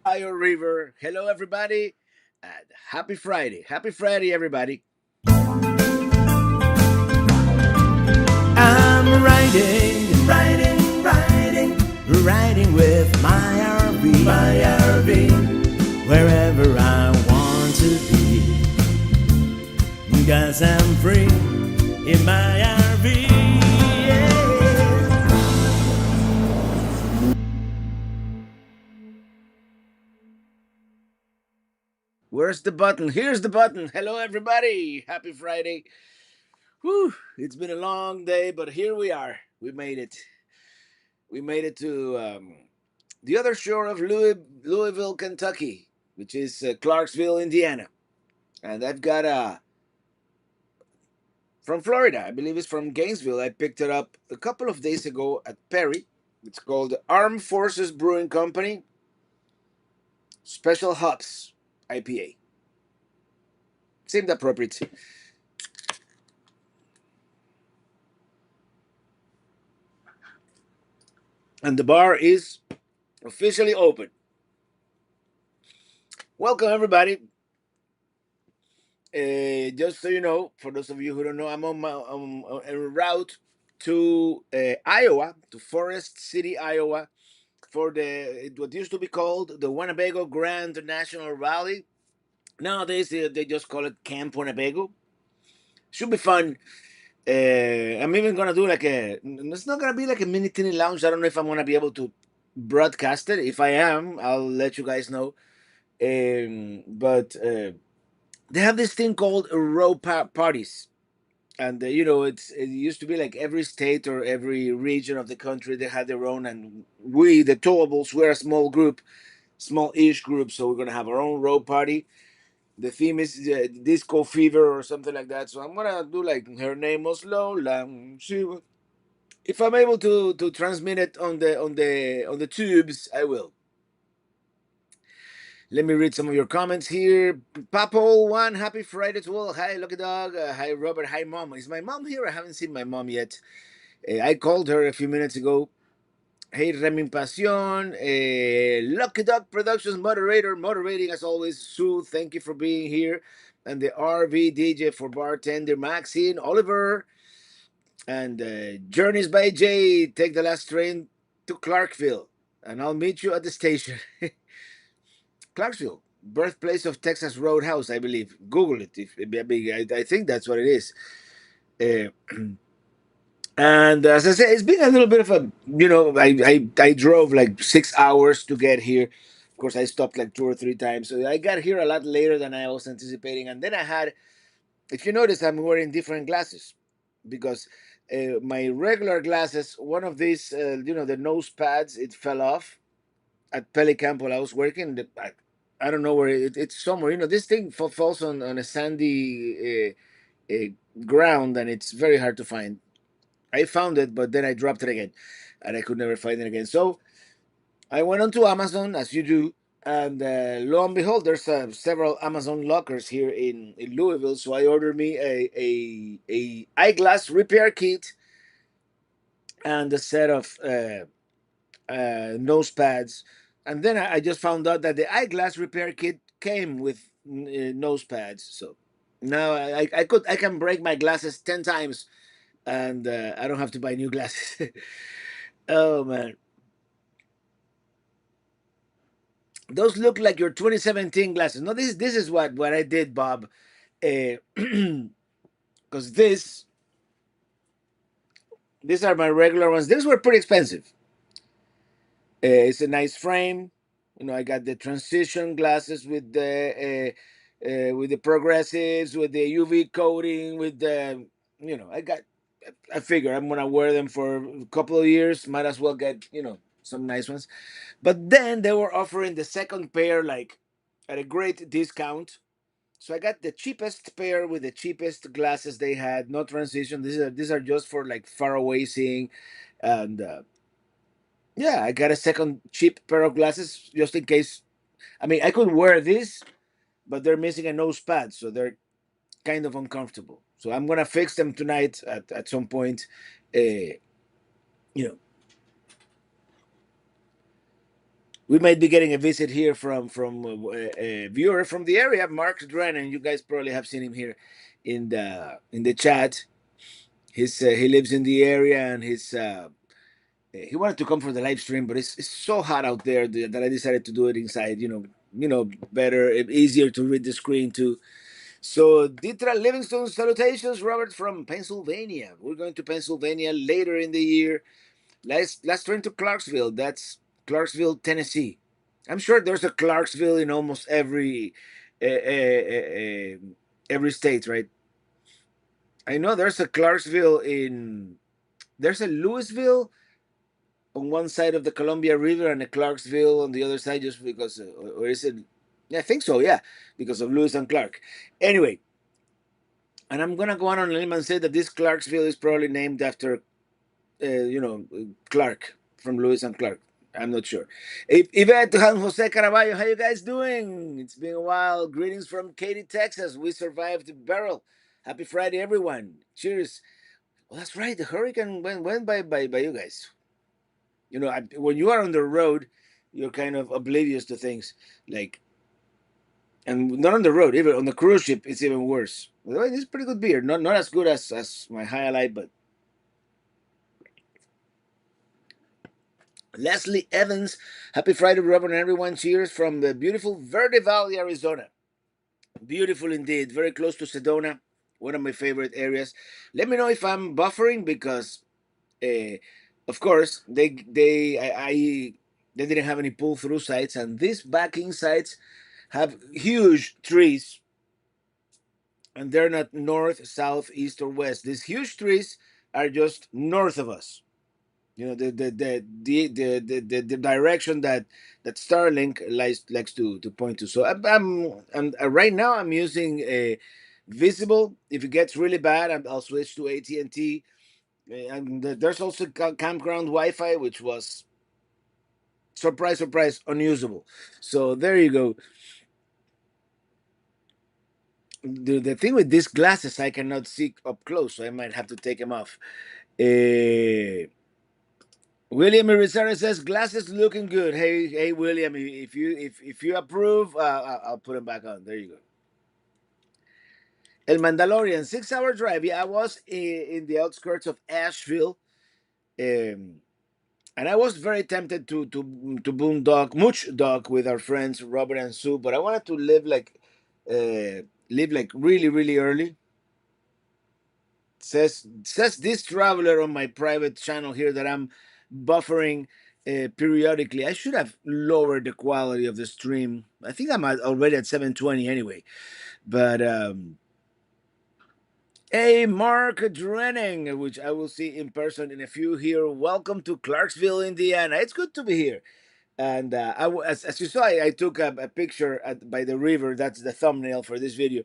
Ohio River. Hello, everybody, and happy Friday. Happy Friday, everybody. I'm riding with my RV, wherever I want to be. 'Cause I'm free in my RV. Yeah. Where's the button? Here's the button. Hello, everybody. Happy Friday. Whew, it's been a long day, but here we are. We made it. We made it to the other shore of Louisville, Kentucky, which is Clarksville, Indiana. And I've got from Florida. I believe it's from Gainesville. I picked it up a couple of days ago at Perry. It's called the Armed Forces Brewing Company Special Hops IPA. Seemed appropriate. And the bar is officially open. Welcome, everybody. Just so you know, for those of you who don't know, I'm on my en route to Iowa, to Forest City, Iowa, for what used to be called the Winnebago Grand National Rally. Nowadays, they just call it Camp Winnebago. Should be fun. I'm even gonna do like a. It's not gonna be like a mini teeny lounge. I don't know if I'm gonna be able to broadcast it. If I am, I'll let you guys know. But they have this thing called parties, and it used to be like every state or every region of the country they had their own, and we the Towables we're a small group, small-ish group, so we're gonna have our own row party. The theme is disco fever or something like that. So I'm gonna do like her name was Lola. If I'm able to transmit it on the tubes, I will. Let me read some of your comments here. Papo one, happy Friday to all. Hi, Lucky Dog. Hi, Robert. Hi, Mom. Is my mom here? I haven't seen my mom yet. I called her a few minutes ago. Hey, Remin Pasión. Lucky Dog Productions moderator, moderating as always. Sue, thank you for being here. And the RV DJ for bartender Maxine, Oliver, and Journeys by Jay. Take the last train to Clarkville, and I'll meet you at the station. Clarksville, birthplace of Texas Roadhouse, I believe. Google it. I think that's what it is. Uh, and as I said, it's been a little bit of a, I drove like 6 hours to get here. Of course, I stopped like two or three times. So I got here a lot later than I was anticipating. And then I had, if you notice, I'm wearing different glasses because my regular glasses, one of these, the nose pads, it fell off at Pelican while I was working. I don't know where it's somewhere. This thing falls on a sandy ground, and it's very hard to find. I found it, but then I dropped it again, and I could never find it again. So I went onto Amazon, as you do, and lo and behold, there's several Amazon lockers here in Louisville. So I ordered me a eyeglass repair kit and a set of nose pads. And then I just found out that the eyeglass repair kit came with nose pads. So now I can break my glasses 10 times, and I don't have to buy new glasses. Oh man, those look like your 2017 glasses. No, this is what I did, Bob. Because these are my regular ones. These were pretty expensive. It's a nice frame. I got the transition glasses with the progressives, with the UV coating, with the I got. I figure I'm gonna wear them for a couple of years. Might as well get some nice ones. But then they were offering the second pair like at a great discount. So I got the cheapest pair with the cheapest glasses they had. No transition. These are just for like far away seeing, and yeah, I got a second cheap pair of glasses just in case. I mean, I could wear this, but they're missing a nose pad, so they're kind of uncomfortable. So I'm gonna fix them tonight at some point. You know, We might be getting a visit here from a viewer from the area, Mark Drennan. You guys probably have seen him here in the chat. He lives in the area, and he wanted to come for the live stream, but it's so hot out there that I decided to do it inside. Better, easier to read the screen too. So, Ditra Livingstone, salutations, Robert from Pennsylvania. We're going to Pennsylvania later in the year. Let's turn to Clarksville. That's Clarksville, Tennessee. I'm sure there's a Clarksville in almost every state, right? I know there's a Clarksville in there's a Louisville on one side of the Columbia River and a Clarksville on the other side, just because, or is it? Yeah, I think so. Yeah, because of Lewis and Clark. Anyway, and I'm gonna go on a limb and say that this Clarksville is probably named after Clark from Lewis and Clark. I'm not sure. Yvette and Jose Caraballo, how you guys doing? It's been a while. Greetings from Katy, Texas. We survived the barrel. Happy Friday, everyone. Cheers. Well, that's right. The hurricane went by you guys. When you are on the road, you're kind of oblivious to things. Like, and not on the road, even on the cruise ship, it's even worse. By the way, this is pretty good beer. Not as good as my highlight, but Leslie Evans, happy Friday, Robert, and everyone. Cheers from the beautiful Verde Valley, Arizona. Beautiful indeed. Very close to Sedona, one of my favorite areas. Let me know if I'm buffering because, uh, of course, they didn't have any pull through sites, and these backing sites have huge trees, and they're not north, south, east, or west. These huge trees are just north of us. The direction that Starlink likes to point to. So right now I'm using a visible. If it gets really bad, I'll switch to AT&T. And there's also campground Wi-Fi, which was, surprise surprise, unusable. So there you go. The thing with these glasses, I cannot see up close, so I might have to take them off. uh, William Irizarry says glasses looking good. Hey, William, if you approve, I'll put them back on. There you go. El Mandalorian, 6 hour drive. Yeah, I was in the outskirts of Asheville, um, and I was very tempted to boondog, mooch dog with our friends Robert and Sue, but I wanted to live like really really early. Says this traveler on my private channel here that I'm buffering periodically. I should have lowered the quality of the stream. I think already at 720 anyway. But hey, Mark Drenning, which I will see in person in a few here. Welcome to Clarksville, Indiana. It's good to be here. And as you saw, I took a picture by the river. That's the thumbnail for this video.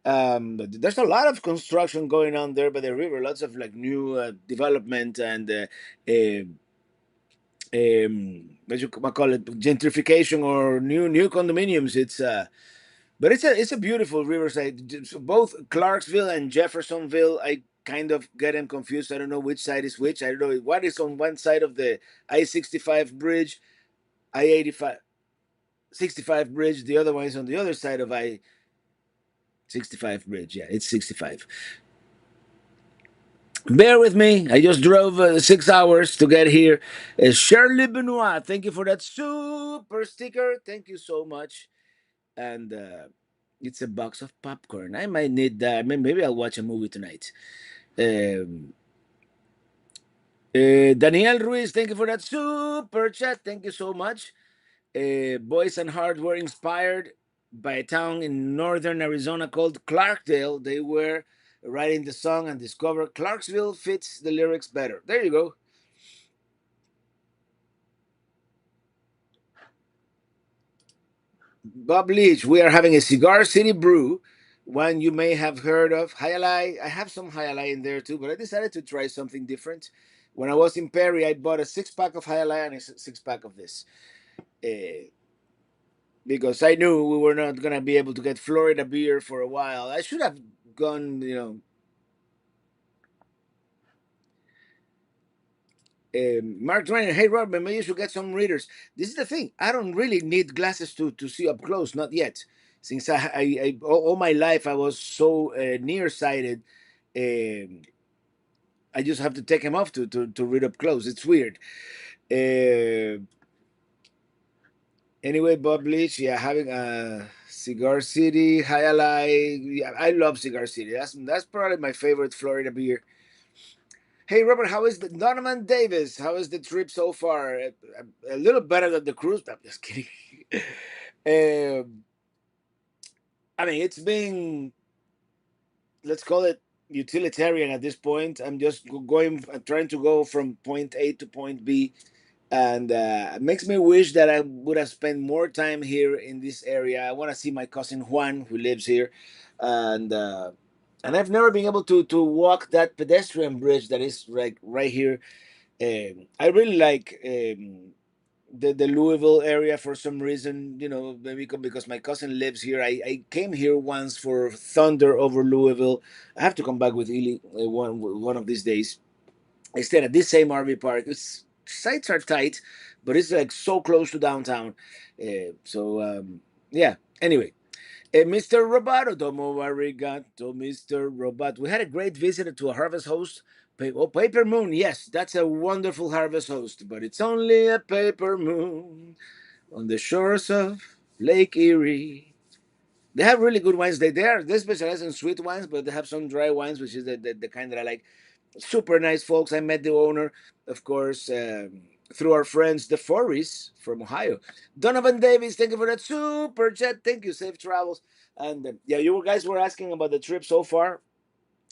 But there's a lot of construction going on there by the river. Lots of like new development and what you call it, gentrification or new condominiums. But it's a beautiful riverside. So both Clarksville and Jeffersonville, I kind of get them confused. I don't know which side is which. I don't know what is on one side of the I-65 bridge, I-85 65 bridge. The other one is on the other side of I-65 bridge. Yeah, it's 65. Bear with me. I just drove 6 hours to get here. Shirley Benoit, thank you for that super sticker. Thank you so much. And it's a box of popcorn. I might need that. Maybe I'll watch a movie tonight. Um, Daniel Ruiz, thank you for that super chat. Thank you so much. Boys and Heart were inspired by a town in northern Arizona called Clarkdale. They were writing the song and discovered Clarksville fits the lyrics better. There you go. Bob Leach, we are having a Cigar City brew, one you may have heard of. Highlight. I have some highlight in there too, but I decided to try something different. When I was in Perry, I bought a 6 pack of highlight and a 6 pack of this. Uh, because I knew we were not gonna be able to get Florida beer for a while. I should have gone, Mark Drainer, hey Rob, maybe you should get some readers. This is the thing. I don't really need glasses to see up close, not yet. Since all my life I was so nearsighted, um, I just have to take them off to read up close. It's weird. Uh, anyway, Bob Bleach, yeah, having Cigar City, High Ally. Yeah, I love Cigar City. That's probably my favorite Florida beer. Hey Robert, how is the Donovan Davis? How is the trip so far? A little better than the cruise. I'm just kidding. um, I mean, it's been, let's call it utilitarian at this point. I'm just going, trying to go from point A to point B, and it makes me wish that I would have spent more time here in this area. I want to see my cousin Juan, who lives here, and uh, and I've never been able to walk that pedestrian bridge that is like right here. I really like the Louisville area for some reason. You know, maybe because my cousin lives here. I came here once for Thunder over Louisville. I have to come back with Ely one of these days. I stayed at this same RV park. Its sites are tight, but it's like so close to downtown. Yeah. Anyway, Mr. Roboto, domo arigato, Mr. Robot. We had a great visitor to a harvest host. Paper Moon. Yes, that's a wonderful harvest host, but it's only a paper moon on the shores of Lake Erie. They have really good wines. They specialize in sweet wines, but they have some dry wines, which is the kind that I like. Super nice folks. I met the owner, of course, through our friends, the Forries from Ohio. Donovan Davis, thank you for that super chat. Thank you. Safe travels. And yeah, you guys were asking about the trip so far.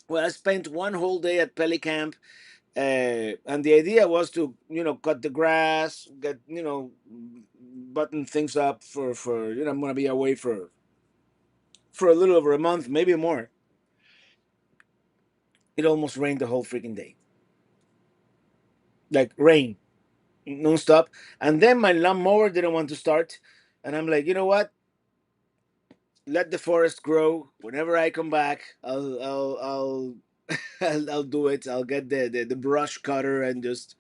Well, I spent one whole day at Pelly Camp, and the idea was to, cut the grass, get, button things up for I'm gonna be away for a little over a month, maybe more. It almost rained the whole freaking day, like rain nonstop. And then my lawnmower didn't want to start, and I'm like, you know what? Let the forest grow. Whenever I come back, I'll do it. I'll get the brush cutter and just.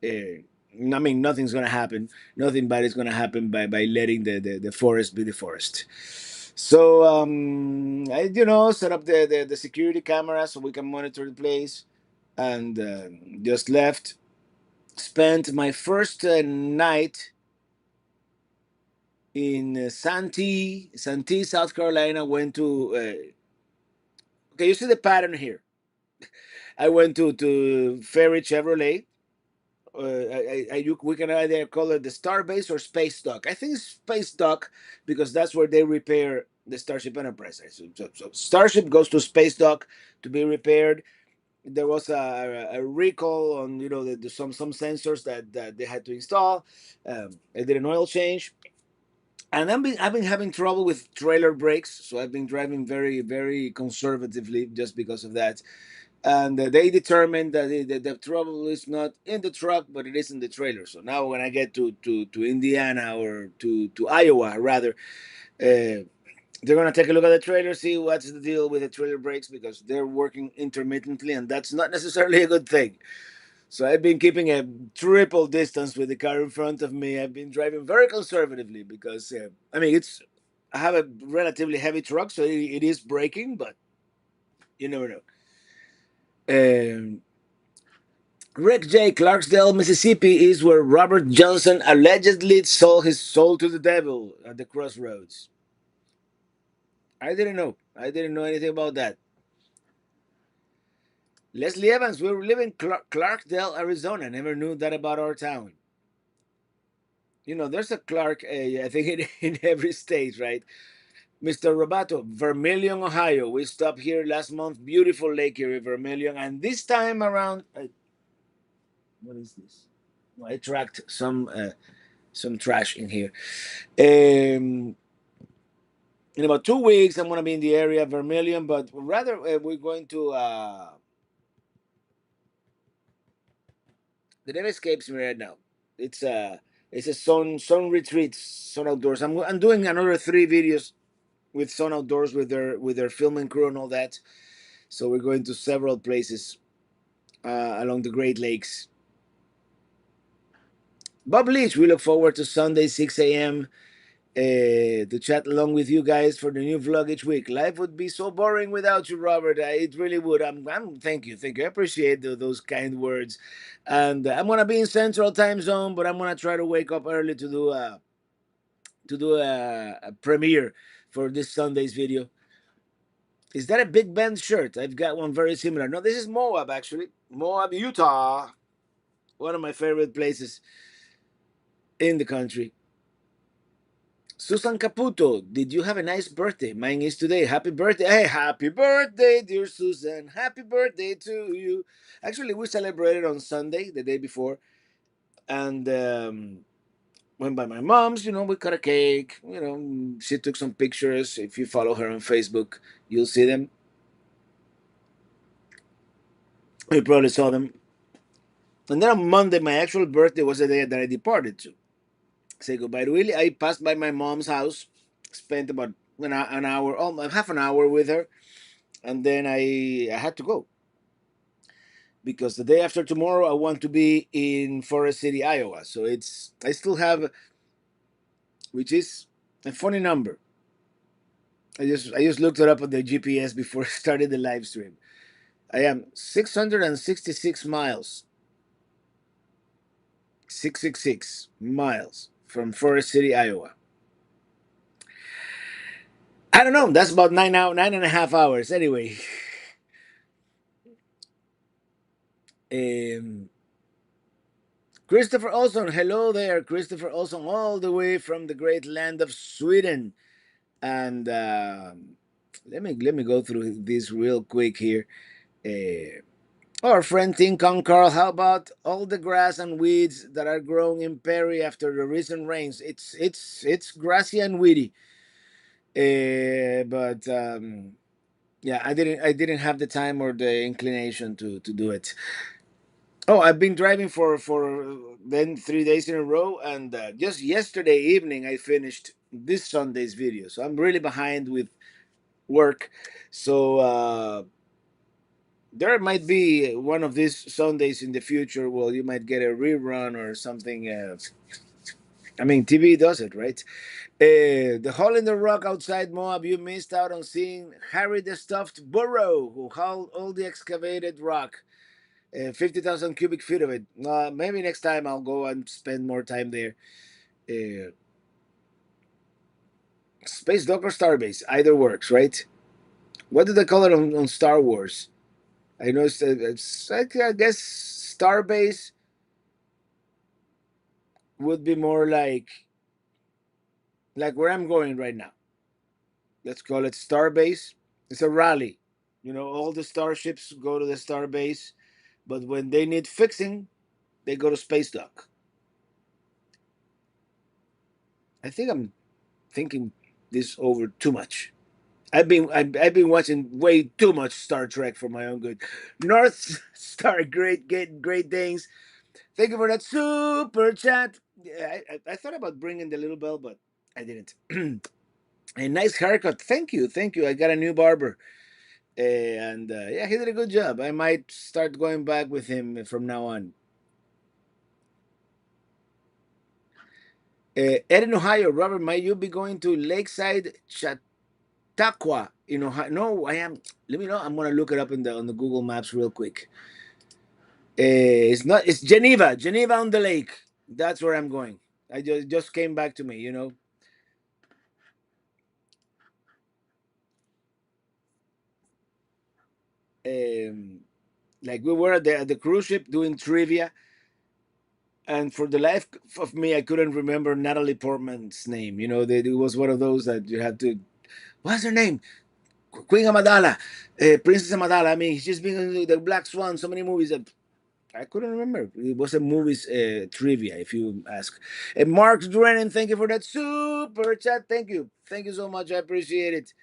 I mean, nothing's gonna happen. Nothing bad is gonna happen by letting the forest be the forest. So I set up the security camera so we can monitor the place, and just left. Spent my first night in Santee, South Carolina. Went to okay, you see the pattern here. I went to Ferry Chevrolet. We can either call it the Starbase or Space Dock. I think it's Space Dock because that's where they repair the Starship Enterprise. So Starship goes to Space Dock to be repaired. There was a recall on some sensors that they had to install. I did an oil change, and I've been having trouble with trailer brakes, so I've been driving very very conservatively just because of that. And they determined that the trouble is not in the truck, but it is in the trailer. So now when I get to Indiana or to Iowa rather, they're gonna take a look at the trailer, see what's the deal with the trailer brakes because they're working intermittently, and that's not necessarily a good thing. So I've been keeping a triple distance with the car in front of me. I've been driving very conservatively because I mean I have a relatively heavy truck, so it is braking, but you never know. Um, Rick J. Clarksdale, Mississippi is where Robert Johnson allegedly sold his soul to the devil at the crossroads. I didn't know. I didn't know anything about that. Leslie Evans, we live in Clarkdale, Arizona. Never knew that about our town. There's a Clark, I think, in every state, right? Mr. Robato, Vermilion, Ohio. We stopped here last month. Beautiful Lake Erie, Vermilion. And this time around, what is this? I tracked some trash in here. Um, in about 2 weeks, I'm gonna be in the area, Vermilion, but rather we're going to. The name escapes me right now. It's a sun retreat, sun outdoors. I'm doing another 3 videos with sun outdoors with their filming crew and all that. So we're going to several places along the Great Lakes. Bob Leach, we look forward to Sunday, 6 a.m. To chat along with you guys for the new vlog each week. Life would be so boring without you, Robert. It really would. Thank you, thank you. I appreciate those kind words. And I'm gonna be in Central Time Zone, but I'm gonna try to wake up early to do a premiere for this Sunday's video. Is that a Big Ben shirt? I've got one very similar. No, this is Moab actually. Moab, Utah. One of my favorite places in the country. Susan Caputo, did you have a nice birthday? Mine is today. Happy birthday. Hey, happy birthday, dear Susan. Happy birthday to you. Actually, we celebrated on Sunday, the day before, and went by my mom's. We cut a cake. She took some pictures. If you follow her on Facebook, you'll see them. You probably saw them. And then on Monday, my actual birthday was the day that I departed to say goodbye to Willie. I passed by my mom's house, spent about an hour, almost half an hour with her, and then I had to go because the day after tomorrow I want to be in Forest City, Iowa. So I still have, which is a funny number. I just looked it up on the GPS before I started the live stream. I am 666 miles, 666 miles from Forest City, Iowa. I don't know. That's about 9 and a half hours. Anyway, um, Christopher Olson, hello there, Christopher Olson, all the way from the great land of Sweden. And let me go through this real quick here. Uh, our friend Tim Kong Carl, how about all the grass and weeds that are growing in Perry after the recent rains? It's grassy and weedy, but yeah, I didn't have the time or the inclination to do it. Oh, I've been driving for then 3 days in a row, and just yesterday evening I finished this Sunday's video. So I'm really behind with work. So there might be one of these Sundays in the future. Well, you might get a rerun or something. I mean, TV does it, right? The hole in the rock outside Moab. You missed out on seeing Harry the Stuffed Burrow, who hauled all the excavated rock. 50,000 cubic feet of it. Maybe next time I'll go and spend more time there. Uh, Space Dock or Starbase, either works, right? What do they call it on Star Wars? I know it's like, I guess Starbase would be more like where I'm going right now. Let's call it Starbase. It's a rally. All the starships go to the Starbase, but when they need fixing, they go to Space Dock. I think I'm thinking this over too much. I've been watching way too much Star Trek for my own good. North Star, great things. Thank you for that super chat. Yeah, I thought about bringing the little bell, but I didn't. A nice haircut. Thank you. I got a new barber, and yeah, he did a good job. I might start going back with him from now on. Ed in Ohio, Robert, might you be going to Lakeside Chautauqua in Ohio? No, I am. Let me know. I'm gonna look it up in the on the Google Maps real quick. It's not. It's Geneva. Geneva on the lake. That's where I'm going. I just came back to me. Um, like we were at the cruise ship doing trivia, and for the life of me, I couldn't remember Natalie Portman's name. It was one of those that you had to. What's her name? Queen Amidala, Princess Amidala. I mean, she's been in the Black Swan, so many movies that I couldn't remember. It was a movie's trivia, if you ask. And Mark Drennan, thank you for that super chat. Thank you so much. I appreciate it.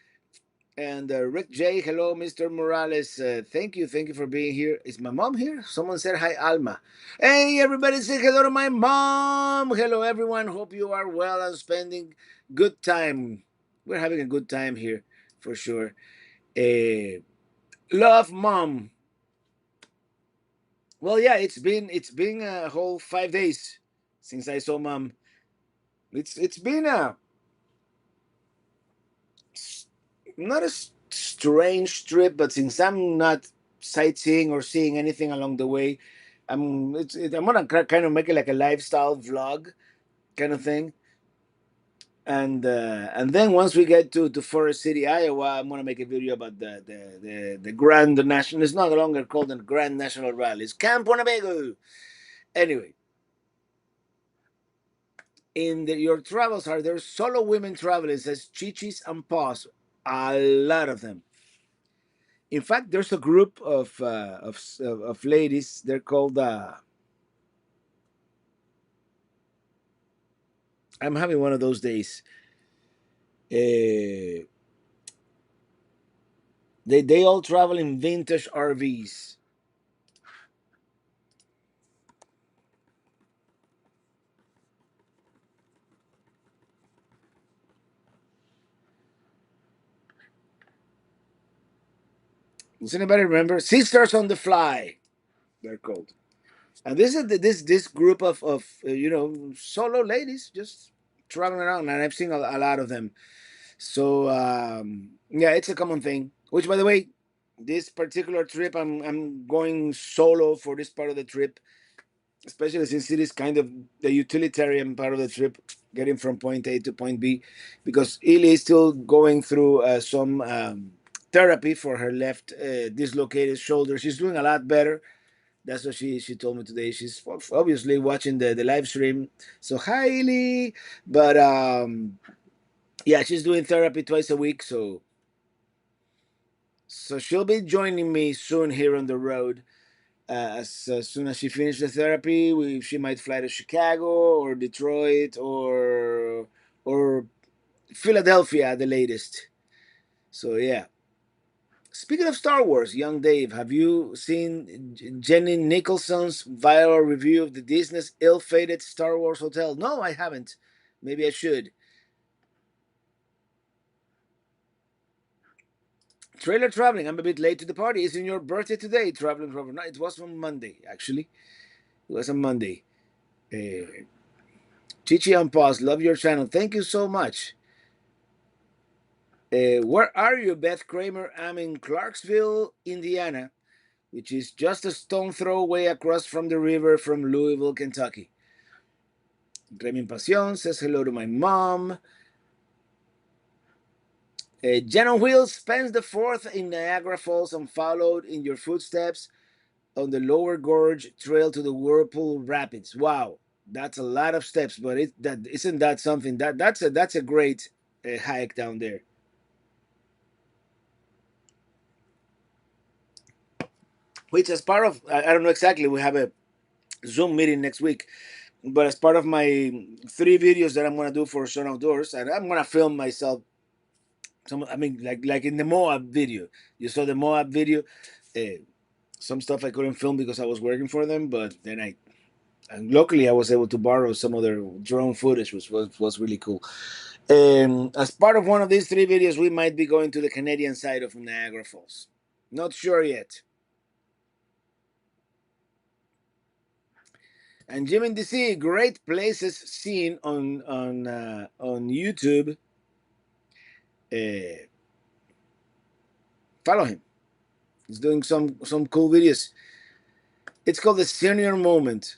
And Rick J, hello, Mr. Morales. Thank you for being here. Is my mom here? Someone said hi, Alma. Hey, everybody, say hello to my mom. Hello, everyone. Hope you are well and spending good time. We're having a good time here for sure. Uh, love, mom. Well, yeah, it's been a whole 5 days since I saw mom. It's been a not a strange trip, but since I'm not sightseeing or seeing anything along the way, I'm gonna kind of make it like a lifestyle vlog kind of thing. And then once we get to Forest City, Iowa, I'm gonna make a video about the Grand National. It's no longer called the Grand National Rally. It's Camp Winnebago. Anyway, your travels are there solo women traveling? It says chichis and paws. A lot of them. In fact, there's a group of ladies. They're called. I'm having one of those days. Uh, they all travel in vintage RVs. Does anybody remember Sisters on the Fly? They're called. And this is this group of solo ladies just traveling around, and I've seen a lot of them. So yeah, it's a common thing. Which, by the way, this particular trip, I'm going solo for this part of the trip, especially since it is kind of the utilitarian part of the trip, getting from point A to point B, because Ili is still going through some therapy for her left dislocated shoulder. She's doing a lot better. That's what she told me today. She's obviously watching the live stream. So hi, Ili. But yeah, she's doing therapy twice a week. So she'll be joining me soon here on the road. As soon as she finishes the therapy, she might fly to Chicago or Detroit or Philadelphia at the latest. So yeah. Speaking of Star Wars, young Dave, have you seen Jenny Nicholson's viral review of the Disney's ill-fated Star Wars hotel? No, I haven't. Maybe I should. Trailer traveling. I'm a bit late to the party. Isn't your birthday today? Traveling, traveling. No, it was on Monday, actually. It was on Monday. Uh, Chichi and Paz, love your channel. Thank you so much. Where are you, Beth Kramer? I'm in Clarksville, Indiana, which is just a stone throw away across from the river from Louisville, Kentucky. Remy Pasión says hello to my mom. Jen on Wheels spends the 4th in Niagara Falls and followed in your footsteps on the lower gorge trail to the Whirlpool Rapids. Wow, that's a lot of steps, but that isn't that something that's a great hike down there. Which, as part of, I don't know exactly, we have a Zoom meeting next week, but as part of my 3 videos that I'm gonna do for Sun Outdoors, and I'm gonna film myself. I mean, like in the Moab video, you saw the Moab video. Uh, some stuff I couldn't film because I was working for them, but then and luckily I was able to borrow some of their drone footage, which was really cool. As part of one of these 3 videos, we might be going to the Canadian side of Niagara Falls. Not sure yet. And Jim in DC, great places seen on YouTube. Uh, Follow him. He's doing some cool videos. It's called the Senior Moment.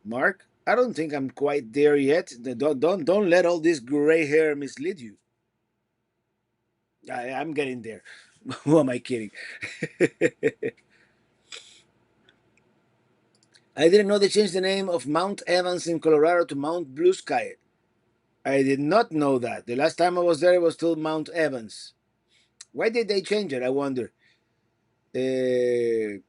Mark, I don't think I'm quite there yet. Don't let all this gray hair mislead you. I'm getting there. Who am I kidding? I didn't know they changed the name of Mount Evans in Colorado to Mount Blue Sky. I did not know that. The last time I was there, it was still Mount Evans. Why did they change it? I wonder. Uh,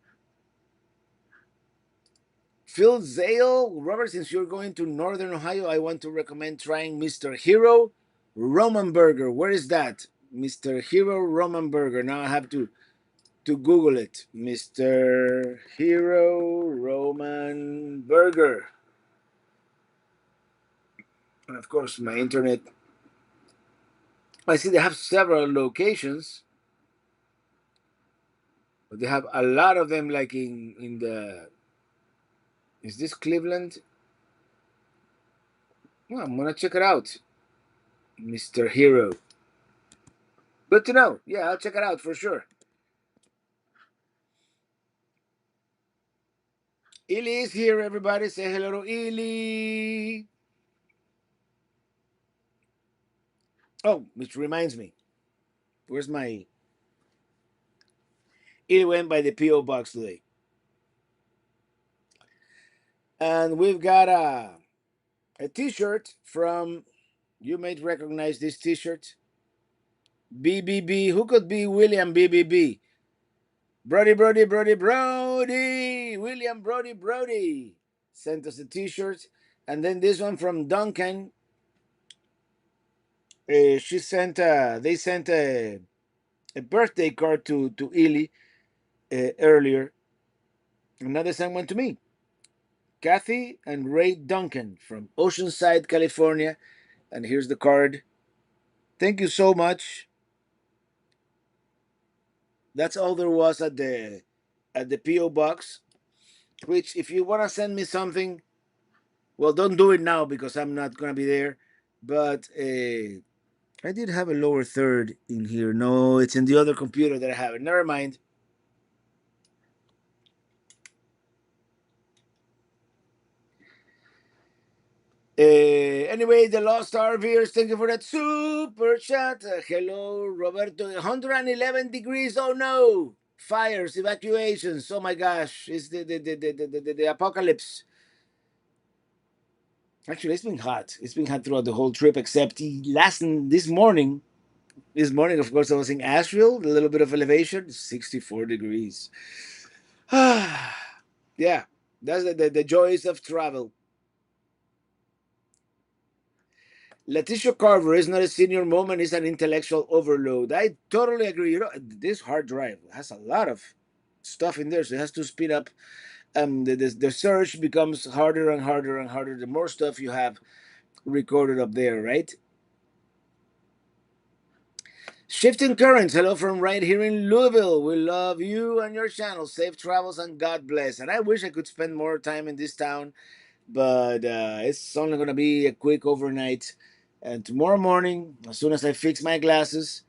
Phil Zale, Robert, since you're going to Northern Ohio, I want to recommend trying Mr. Hero Roman Burger. Where is that? Mr. Hero Roman Burger. Now I have to Google it. Mr. Hero Roman Burger. And of course, my internet. I see they have several locations, but they have a lot of them, like in the. Is this Cleveland? Well, I'm gonna check it out, Mr. Hero. Good to know. Yeah, I'll check it out for sure. Illy is here, everybody. Say hello to Illy. Oh, which reminds me, where's my Illy went by the P.O. box today. And we've got a t-shirt from, you may recognize this t-shirt, BBB. Who could be William BBB? Brody, Brody, Brody, Brody. William Brody, Brody sent us a t-shirt. And then this one from Duncan. She sent, they sent a birthday card to Illy earlier. Another sent one to me. Kathy and Ray Duncan from Oceanside, California. And here's the card. Thank you so much. That's all there was at the PO box. Which, if you want to send me something, well, don't do it now because I'm not gonna be there. But I did have a lower third in here. No, it's in the other computer that I have it. Never mind. Anyway, the Lost RVers, thank you for that super chat. Hello, Roberto. 111 degrees. Oh no! Fires, evacuations. Oh my gosh! It's the apocalypse. Actually, it's been hot. It's been hot throughout the whole trip, except this morning. This morning, of course, I was in Asheville. A little bit of elevation, 64 degrees. Yeah, that's the joys of travel. Letitia Carver is not a senior moment, it's an intellectual overload. I totally agree. You know, this hard drive has a lot of stuff in there, so it has to speed up. The search becomes harder and harder and harder the more stuff you have recorded up there, right? Shifting Currents, hello from right here in Louisville. We love you and your channel. Safe travels and God bless. And I wish I could spend more time in this town, but it's only going to be a quick overnight. And tomorrow morning, as soon as I fix my glasses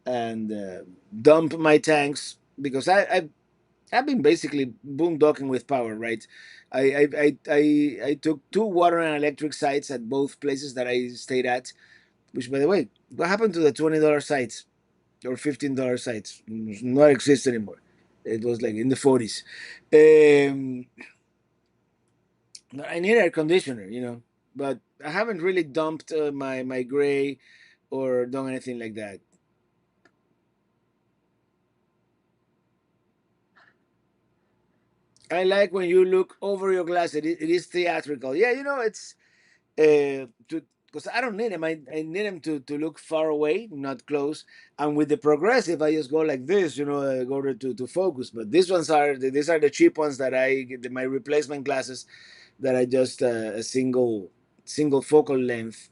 and dump my tanks, because I've been basically boondocking with power, right? I took two water and electric sites at both places that I stayed at. Which, by the way, what happened to the $20 sites or $15 sites? Not exist anymore. It was like in the 40s. Um, I need air conditioner, but I haven't really dumped my gray or done anything like that. I like when you look over your glass. It is theatrical. Yeah, it's to because I don't need them. I need them to look far away, not close. And with the progressive, I just go like this, go to focus. But these are the cheap ones that my replacement glasses that I just a single focal length.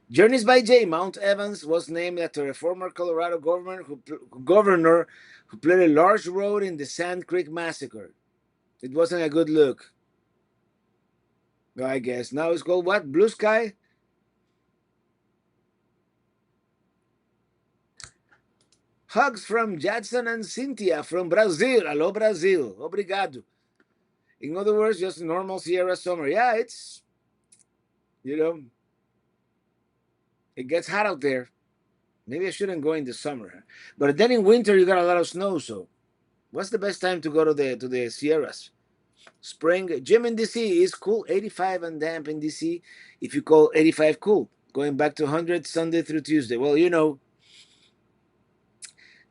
Journeys by Jay. Mount Evans was named after a former Colorado governor who played a large role in the Sand Creek Massacre. It wasn't a good look, I guess. Now it's called what? Blue Sky? Hugs from Jadson and Cynthia from Brazil. Hello, Brazil. Obrigado. In other words, just normal Sierra summer. Yeah, you know, it gets hot out there. Maybe I shouldn't go in the summer. But then in winter, you got a lot of snow. So, what's the best time to go to the Sierras? Spring. Gym in DC is cool. 85 and damp in DC. If you call 85 cool. Going back to 100 Sunday through Tuesday. Well,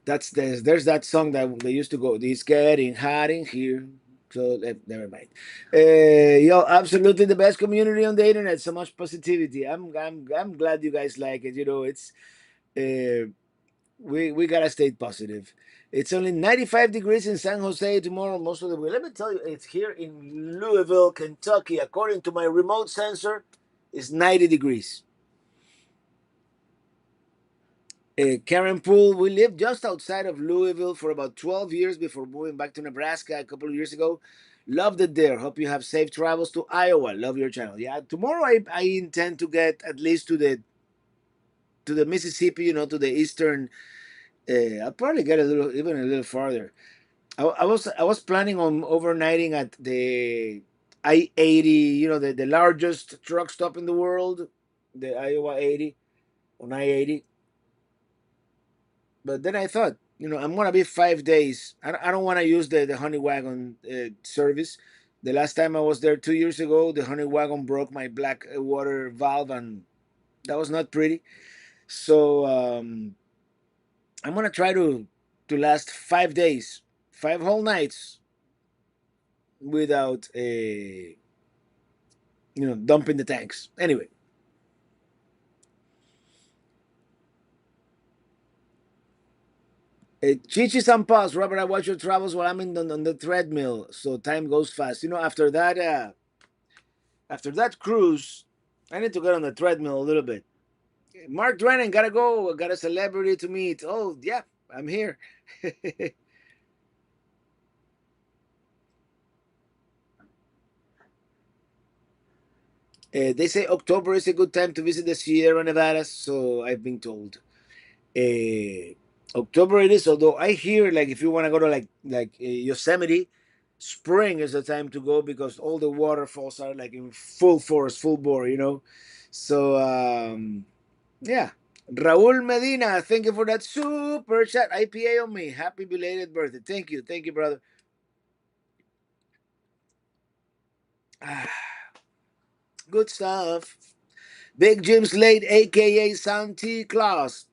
there's that song that they used to go. It's getting hot in here. So never mind. Absolutely the best community on the internet. So much positivity. I'm glad you guys like it. It's uh, we gotta stay positive. It's only 95 degrees in San Jose tomorrow. Most of the way. Let me tell you, it's here in Louisville, Kentucky. According to my remote sensor, it's 90 degrees. Karen Poole, we lived just outside of Louisville for about 12 years before moving back to Nebraska a couple of years ago. Loved it there. Hope you have safe travels to Iowa. Love your channel. Yeah, tomorrow I intend to get at least to the Mississippi, to the eastern. I'll probably get a little, even a little farther. I was planning on overnighting at the I-80, the largest truck stop in the world, the Iowa 80 on I-80. But then I thought, I'm gonna be 5 days. I don't want to use the honey wagon service. The last time I was there 2 years ago, the honey wagon broke my black water valve, and that was not pretty. So I'm gonna try to last 5 days, 5 whole nights without a dumping the tanks. Anyway, Chichis and Pause, Robert. I watch your travels while I'm on the treadmill, so time goes fast. After that cruise, I need to get on the treadmill a little bit. Mark Drennan, gotta go. I got a celebrity to meet. Oh yeah, I'm here. They say October is a good time to visit the Sierra Nevadas, so I've been told. Uh, October it is, although I hear like if you want to go to like Yosemite, spring is the time to go because all the waterfalls are like in full force, full bore, So yeah. Raul Medina, thank you for that super chat. IPA on me. Happy belated birthday. Thank you, brother. Ah, good stuff. Big Jim Slade, aka Santa Claus.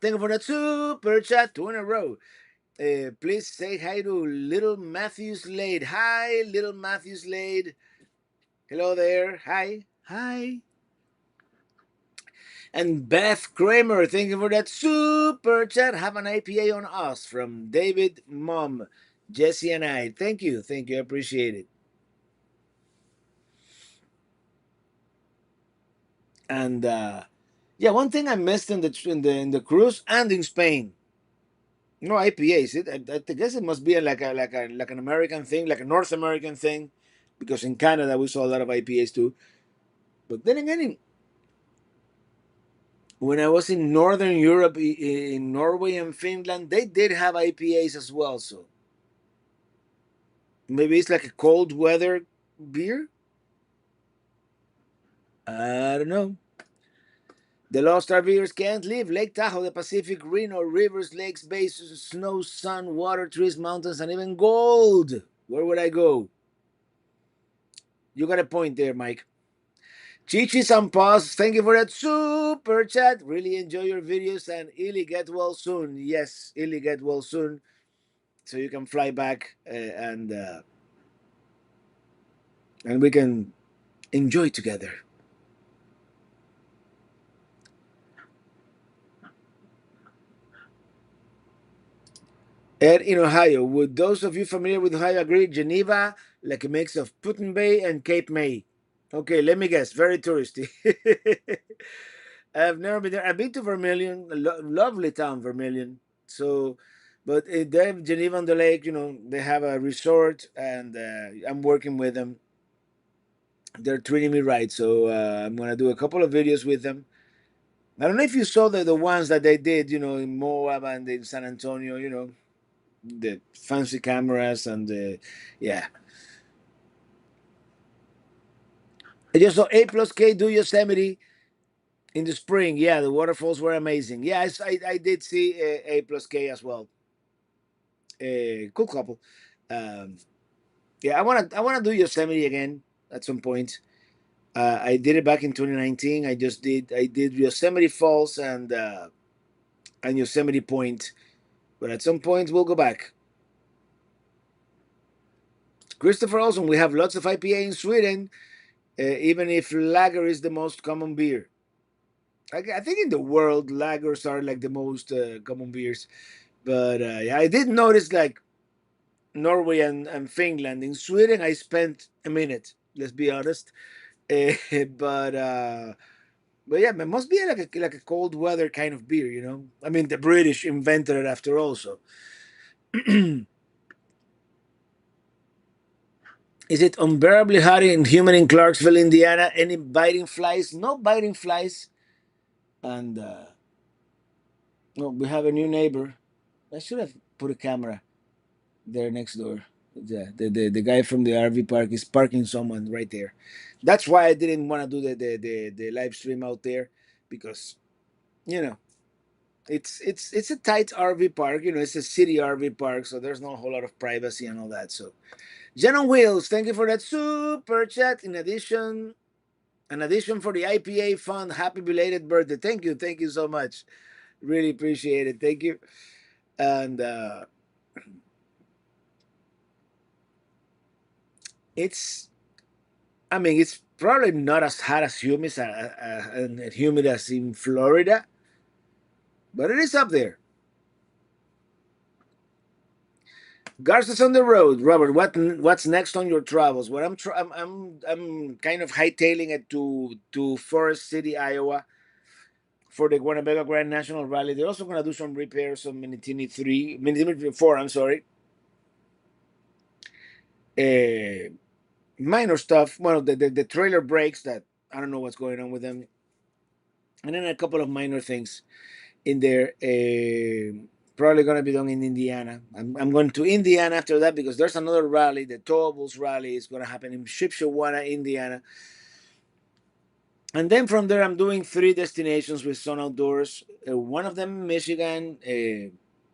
Thank you for that super chat. Two in a row. Please say hi to little Matthew Slade. Hi, little Matthew Slade. Hello there. Hi. Hi. And Beth Kramer, thank you for that super chat. Have an IPA on us from David, Mom, Jesse, and I. Thank you. Thank you. I appreciate it. And yeah, one thing I missed in the cruise and in Spain. No IPAs. I guess it must be like an American thing, like a North American thing, because in Canada we saw a lot of IPAs too. But then again, when I was in Northern Europe, in Norway and Finland, they did have IPAs as well. So maybe it's like a cold weather beer. I don't know. The Lost RVers can't leave Lake Tahoe, the Pacific, Reno, rivers, lakes, bases, snow, sun, water, trees, mountains, and even gold. Where would I go? You got a point there, Mike. Chichi Sampas, thank you for that super chat. Really enjoy your videos, and Illy, get well soon. Yes, Illy, get well soon, so you can fly back and we can enjoy together. Ed in Ohio. Would those of you familiar with Ohio agree? Geneva, like a mix of Put-in Bay and Cape May. Okay, let me guess. Very touristy. I've never been there. I've been to Vermilion, lovely town, Vermilion. So, but they have Geneva on the Lake. They have a resort, and I'm working with them. They're treating me right, so I'm gonna do a couple of videos with them. I don't know if you saw the ones that they did, in Moab and in San Antonio. The fancy cameras and yeah. I just saw A plus K do Yosemite in the spring. Yeah, the waterfalls were amazing. Yeah, I did see A plus K as well. Cool couple. Um, yeah, I wanna do Yosemite again at some point. I did it back in 2019. I did Yosemite Falls and Yosemite Point, but at some point we'll go back. Christopher Olson, we have lots of IPA in Sweden, even if lager is the most common beer. I think in the world, lagers are like the most common beers. But yeah, I did notice like Norway and Finland. In Sweden, I spent a minute. Let's be honest. Uh, but uh, but yeah, it must be like a cold weather kind of beer. I mean, the British invented it after all. So Is it unbearably hot and humid in Clarksville, Indiana? Any biting flies? No biting flies. And no, we have a new neighbor. I should have put a camera there next door. The guy from the RV park is parking someone right there. That's why I didn't want to do the live stream out there, because you know it's a tight RV park. It's a city RV park, so there's not a whole lot of privacy and all that. So, Jen on Wheels, thank you for that super chat. In addition for the IPA fund, happy belated birthday. Thank you so much. Really appreciate it. Thank you. And it's, I mean, it's probably not as hot as humid as in Florida, but it is up there. Garza's on the road, Robert. What's next on your travels? What I'm kind of hightailing it to Forest City, Iowa, for the Guanabega Grand National Rally. They're also gonna do some repairs on Minitini 4. I'm sorry. Uh, Minor stuff. Well, the trailer breaks that I don't know what's going on with them, and then a couple of minor things in there. Probably gonna be done in Indiana. I'm going to Indiana after that because there's another rally. The Towables rally is gonna happen in Shipshewana, Indiana, and then from there I'm doing three destinations with Sun Outdoors. One of them in Michigan,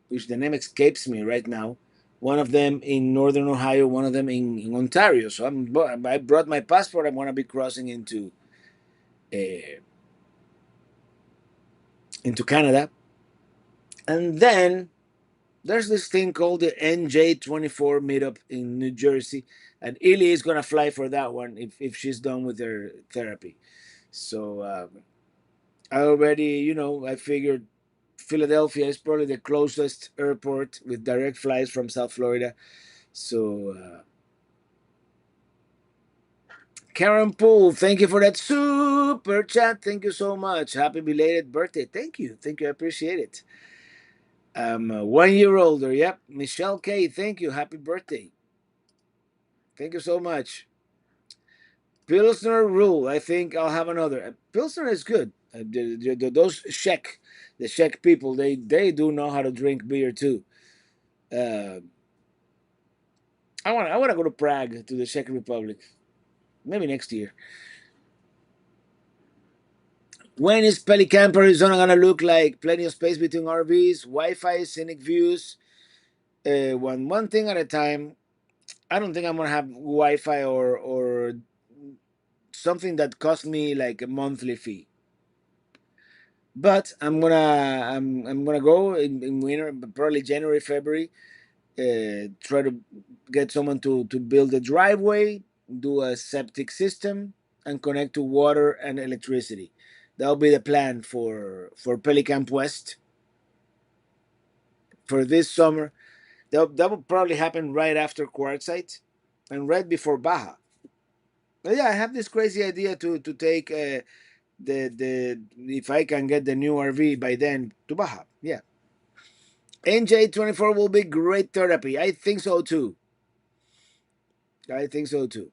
which the name escapes me right now. One of them in Northern Ohio. One of them in Ontario. So I brought my passport. I'm gonna be crossing uh, into Canada, and then there's this thing called the NJ24 meetup in New Jersey, and Illy is gonna fly for that one if she's done with her therapy. So I already, I figured Philadelphia is probably the closest airport with direct flights from South Florida. So Karen Poole, thank you for that super chat. Thank you so much. Happy belated birthday. Thank you. I appreciate it. I'm 1 year older. Yep. Michelle K, thank you. Happy birthday. Thank you so much. Pilsner rule. I think I'll have another. Pilsner is good. Those the Czech people, they do know how to drink beer too. Uh, I want to go to Prague to the Czech Republic. Maybe next year. When is Pelican, Arizona gonna look like? Plenty of space between RVs, Wi-Fi, scenic views. One thing at a time. I don't think I'm gonna have Wi-Fi or something that costs me like a monthly fee. But I'm gonna go in winter, probably January, February. Try to get someone to build a driveway, do a septic system, and connect to water and electricity. That'll be the plan for Pelican West for this summer. That will probably happen right after Quartzite and right before Baja. But yeah, I have this crazy idea to take the if I can get the new RV by then to Baja. Yeah, NJ24 will be great therapy. I think so too. I think so too.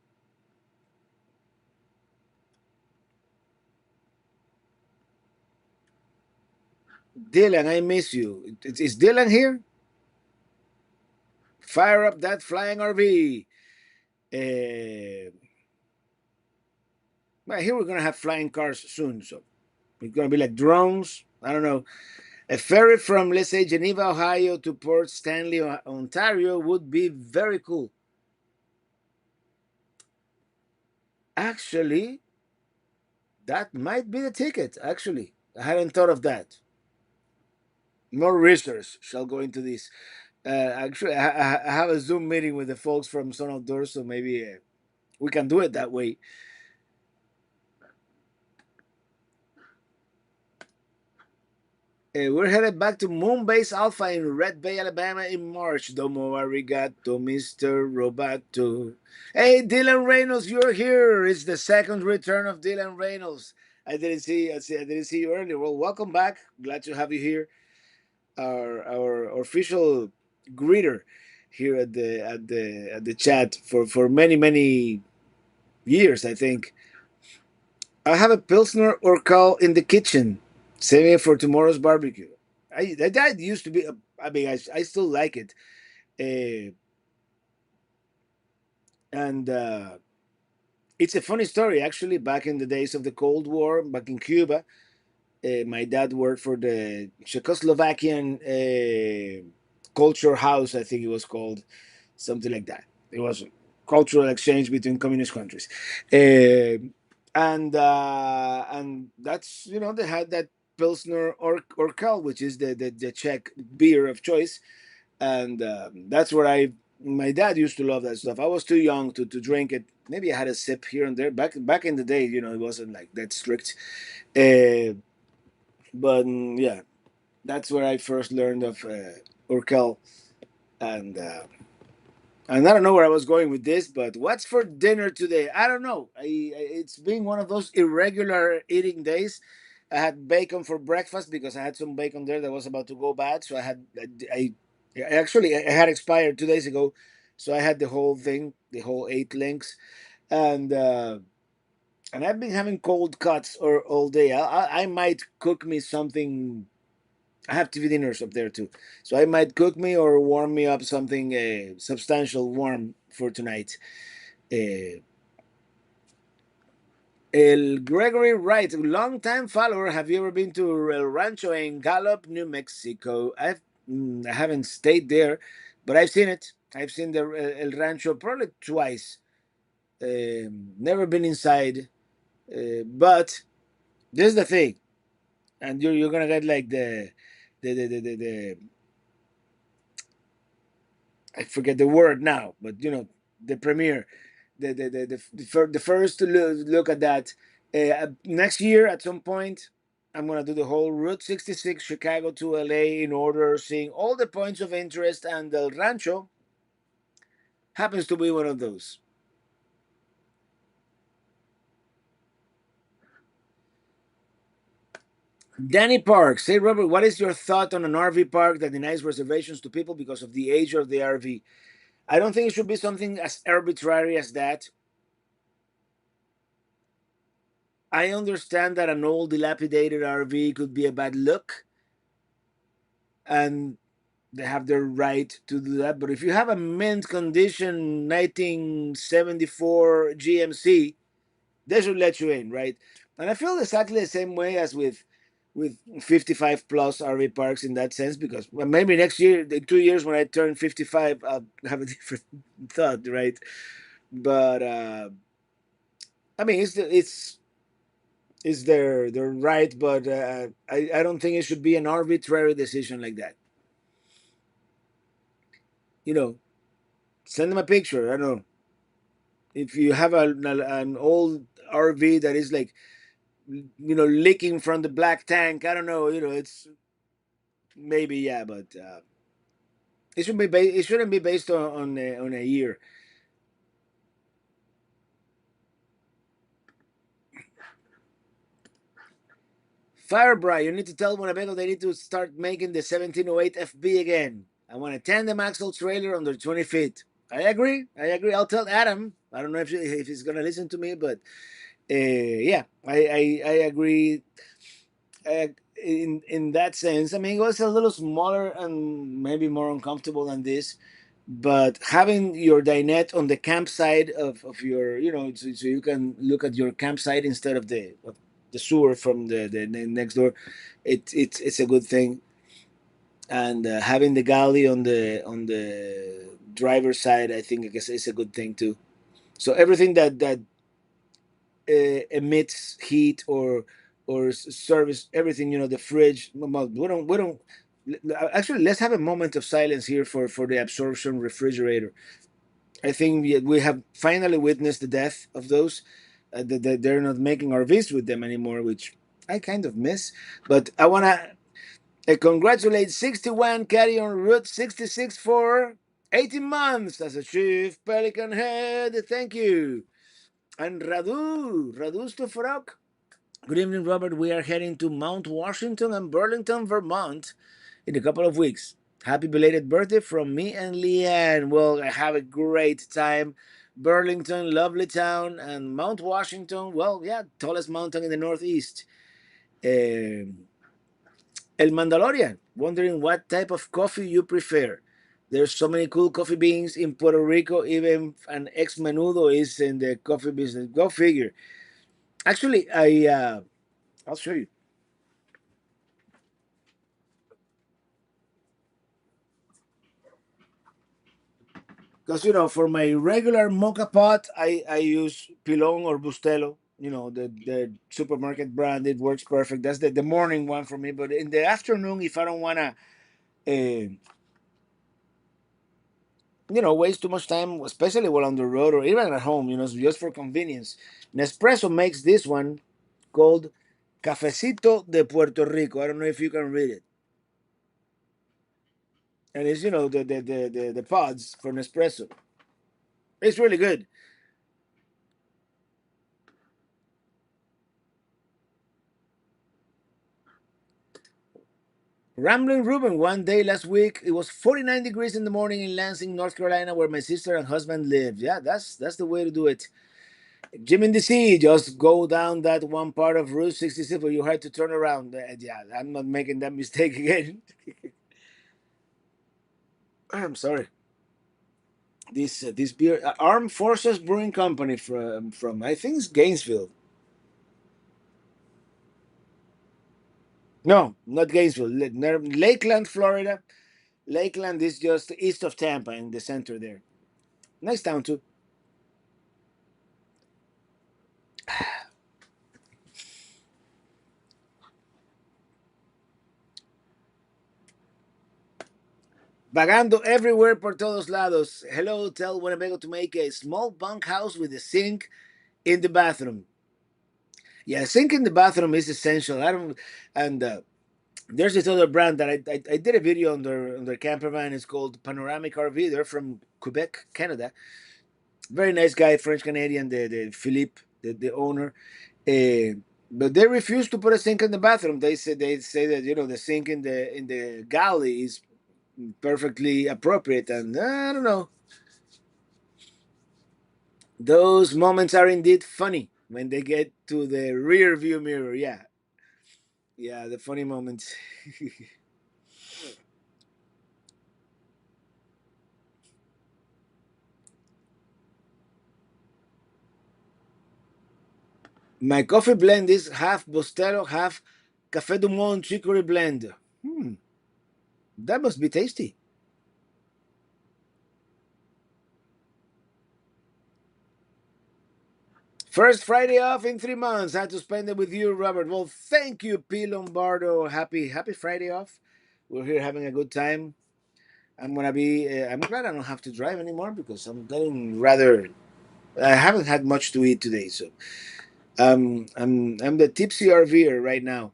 Dylan, I miss you. Is Dylan here? Fire up that flying RV. Well, here we're gonna have flying cars soon, so it's gonna be like drones. I don't know. A ferry from, let's say, Geneva, Ohio to Port Stanley, Ontario would be very cool. Actually, that might be the ticket. Actually, I hadn't thought of that. More research shall go into this. Actually, I have a Zoom meeting with the folks from Sun Outdoors, so maybe we can do it that way. We're headed back to Moonbase Alpha in Red Bay, Alabama in March. Domo arigato, Mr. Roboto. Hey, Dylan Reynolds, you're here. It's the second return of Dylan Reynolds. I didn't see you earlier. Well, welcome back. Glad to have you here. Our official greeter. here at the chat for many years. I think I have a pilsner Urquell in the kitchen, saving it for tomorrow's barbecue. That used to be. I mean, I still like it, uh, and it's a funny story actually. Back in the days of the Cold War, back in Cuba, my dad worked for the Czechoslovakian culture house. I think it was called something like that. It was a cultural exchange between communist countries, uh, and that's they had that pilsner or Urquell, which is the Czech beer of choice, and that's where I. My dad used to love that stuff. I was too young to drink it. Maybe I had a sip here and there. Back in the day, it wasn't like that strict. Uh, but yeah, that's where I first learned of Urkel, and and I don't know where I was going with this, but what's for dinner today? I don't know. It's been one of those irregular eating days. I had bacon for breakfast because I had some bacon there that was about to go bad, so I actually I had expired 2 days ago, so I had the whole thing, the whole 8 links, and. And I've been having cold cuts or all day. I might cook me something. I have TV dinners up there too, so I might cook me or warm me up something substantial warm for tonight. Uh, El Gregory Wright, long time follower. Have you ever been to El Rancho in Gallup, New Mexico? I haven't stayed there, but I've seen it. I've seen the El Rancho probably twice. Never been inside, but this is the thing, and you're gonna get like the I forget the word now, but the premiere, the first to look at that. Next year at some point, I'm gonna do the whole Route 66 Chicago to LA in order, seeing all the points of interest, and El Rancho happens to be one of those. Danny Parks, hey Robert, what is your thought on an RV park that denies reservations to people because of the age of the RV? I don't think it should be something as arbitrary as that. I understand that an old dilapidated RV could be a bad look, and they have their right to do that. But if you have a mint condition 1974 GMC, they should let you in, right? And I feel exactly the same way as with 55 plus RV parks in that sense, because well, maybe next year, in 2 years when I turn 55, I'll have a different thought, right? But I mean, it's their right, but I don't think it should be an arbitrary decision like that. You know, send them a picture. I don't know if you have an old RV that is like leaking from the black tank. I don't know. It's maybe yeah, but it shouldn't be based on a year. Firebright, you need to tell Winnebago they need to start making the 1708 FB again. I want a tandem axle trailer under 20 feet. I agree. I agree. I'll tell Adam. I don't know if he's gonna listen to me, but yeah, I agree. In that sense, I mean, it was a little smaller and maybe more uncomfortable than this, but having your dinette on the campsite of your, so you can look at your campsite instead of the sewer from the next door, it's a good thing. And having the galley on the driver's side, I think, I guess, is a good thing too. So everything that emits heat or service everything, the fridge. Well, we don't actually, let's have a moment of silence here for the absorption refrigerator. I think we have finally witnessed the death of those, that they're not making RVs with them anymore, which I kind of miss. But I want to congratulate 61 carry on Route 66 for 18 months as a chief pelican head. Thank you. And Radu Stoforok. Good evening, Robert. We are heading to Mount Washington and Burlington, Vermont in a couple of weeks. Happy belated birthday from me and Leanne. Well, have a great time. Burlington, lovely town, and Mount Washington. Well, yeah, tallest mountain in the Northeast. Um El Mandalorian, wondering what type of coffee you prefer. There's so many cool coffee beans in Puerto Rico. Even an ex menudo is in the coffee business. Go figure. Actually, I'll show you. Because for my regular mocha pot, I use Pilon or Bustelo. The supermarket brand. It works perfect. That's the morning one for me. But in the afternoon, if I don't wanna, waste too much time, especially while on the road or even at home, just for convenience, Nespresso makes this one called Cafecito de Puerto Rico. I don't know if you can read it, and it's the pods for Nespresso. It's really good. Rambling Ruben, one day last week, it was 49 degrees in the morning in Lansing, North Carolina, where my sister and husband live. Yeah, that's the way to do it. Jim in the Sea, just go down that one part of Route 66 where you had to turn around. Yeah, I'm not making that mistake again. I'm sorry. This beer, Armed Forces Brewing Company from I think it's Gainesville. No, not Gainesville. Lakeland, Florida. Lakeland is just east of Tampa in the center there. Nice town too. Vagando everywhere por todos lados. Hello, tell Winnebago to make a small bunkhouse with a sink in the bathroom. Yeah, sink in the bathroom is essential. I don't, and there's this other brand that I did a video on their camper van. It's called Panoramic RV. They're from Quebec, Canada. Very nice guy, French Canadian. The Philippe, the owner. But they refuse to put a sink in the bathroom. They say that the sink in the galley is perfectly appropriate, and I don't know. Those moments are indeed funny when they get to the rear view mirror. Yeah, yeah, the funny moments. My coffee blend is half Bustelo, half Café du Monde Chicory blend. Hmm, that must be tasty. First Friday off in 3 months. Had to spend it with you, Robert. Well, thank you, P. Lombardo. Happy Friday off. We're here having a good time. I'm gonna be. I'm glad I don't have to drive anymore because I'm getting rather. I haven't had much to eat today, so I'm the tipsy RVer right now.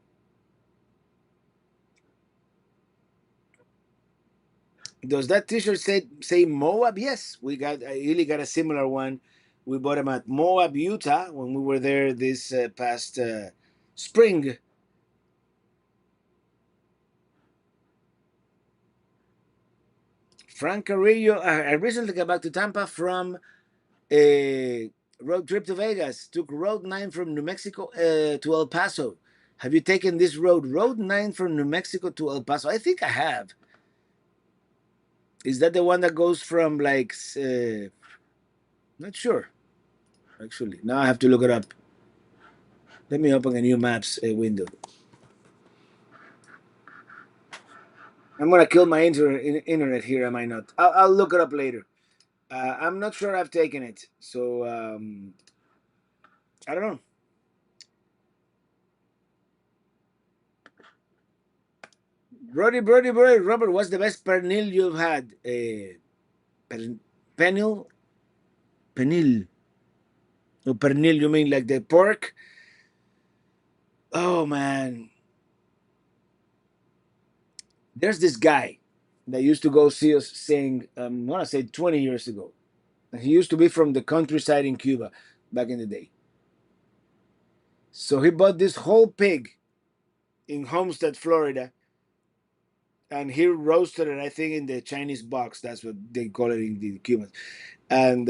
Does that T-shirt say Moab? Yes, I really got a similar one. We bought them at Moab, Utah, when we were there this past spring. Frank Carrillo. I recently got back to Tampa from a road trip to Vegas. Took Road 9 from New Mexico to El Paso. Have you taken this Road 9 from New Mexico to El Paso? I think I have. Is that the one that goes from like? Not sure. Actually, now I have to look it up. Let me open a new maps window. I'm gonna kill my internet here. I might not. I'll look it up later. I'm not sure I've taken it, so I don't know. Brody, Robert, what's the best pernil you've had? Penil, penil, or pernil? You mean like the pork? Oh man, there's this guy that used to go see us sing. I want to say 20 years ago. He used to be from the countryside in Cuba back in the day. So he bought this whole pig in Homestead, Florida, and he roasted it. I think in the Chinese box. That's what they call it in the Cubans. And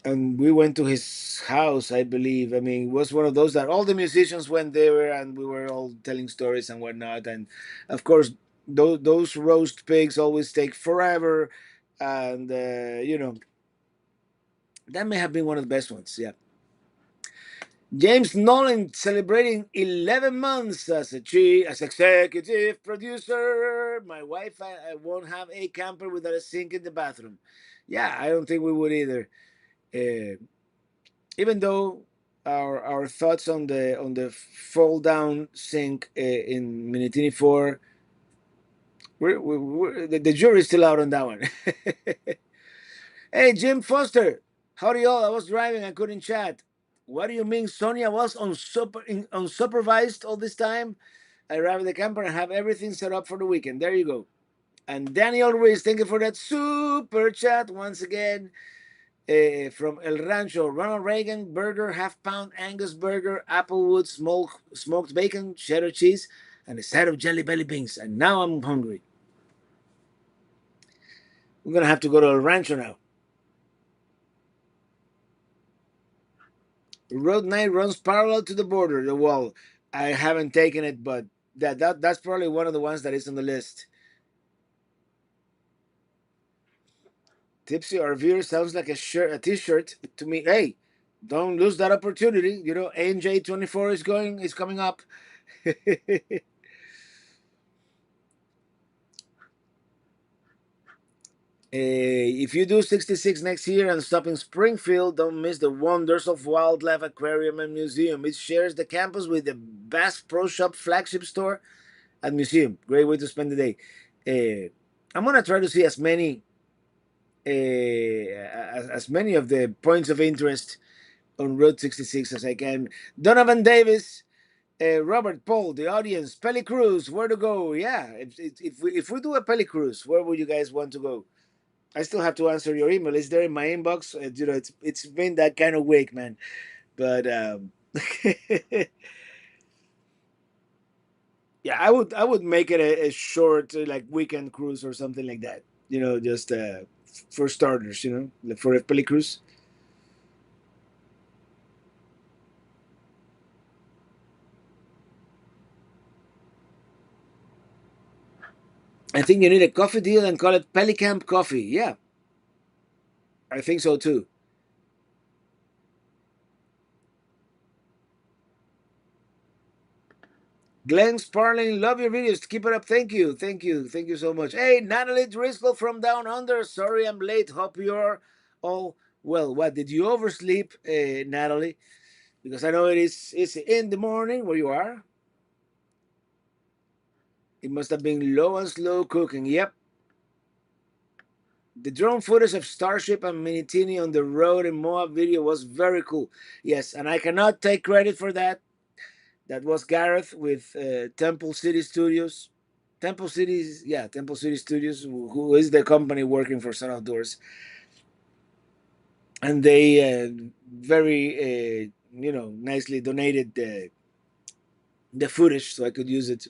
and we went to his house, I believe. I mean, it was one of those that all the musicians went there, and we were all telling stories and whatnot. And of course, those roast pigs always take forever, and that may have been one of the best ones. Yeah. James Nolan celebrating 11 months as a as executive producer. My wife, I won't have a camper without a sink in the bathroom. Yeah, I don't think we would either. Uh, Even though our thoughts on the fall down sink in Minitini 4, the jury's still out on that one. Hey, Jim Foster, howdy y'all. I was driving, I couldn't chat. What do you mean Sonia was unsupervised all this time? I arrived at the camper and have everything set up for the weekend. There you go. And Daniel Ruiz, thank you for that super chat once again. From El Rancho, Ronald Reagan burger, half pound Angus burger, Applewood smoked bacon, cheddar cheese, and a side of jelly belly beans. And now I'm hungry. We're gonna have to go to El Rancho now. Road 9 runs parallel to the border, the wall. I haven't taken it, but that's probably one of the ones that is on the list. Tipsy RVer sounds like a t-shirt to me. Hey, don't lose that opportunity. You know, ANJ24 is coming up. If you do 66 next year and stop in Springfield, don't miss the wonders of Wildlife Aquarium and Museum. It shares the campus with the Bass Pro Shop flagship store and museum. Great way to spend the day. I'm gonna try to see as many of the points of interest on Route 66 as I can. Donovan Davis, Robert Paul, the audience, Peli Cruz, where to go? Yeah, if we do a Peli Cruz, where would you guys want to go? I still have to answer your email. It's there in my inbox. It's been that kind of week, man. But yeah, I would make it a short like weekend cruise or something like that. Just for starters. Like for a peli cruise. I think you need a coffee deal and call it Pelicamp Coffee. Yeah, I think so too. Glenn Sparling, love your videos. Keep it up. Thank you. Thank you. Thank you so much. Hey, Natalie Driscoll from Down Under. Sorry I'm late. Hope you're all well. What, did you oversleep, Natalie? Because I know it's in the morning where you are. It must have been low and slow cooking. Yep. The drone footage of Starship and Minitini on the road in Moab video was very cool. Yes, and I cannot take credit for that. That was Gareth with Temple City Studios. Temple City Studios, who is the company working for Sun Outdoors, and they very nicely donated the footage so I could use it.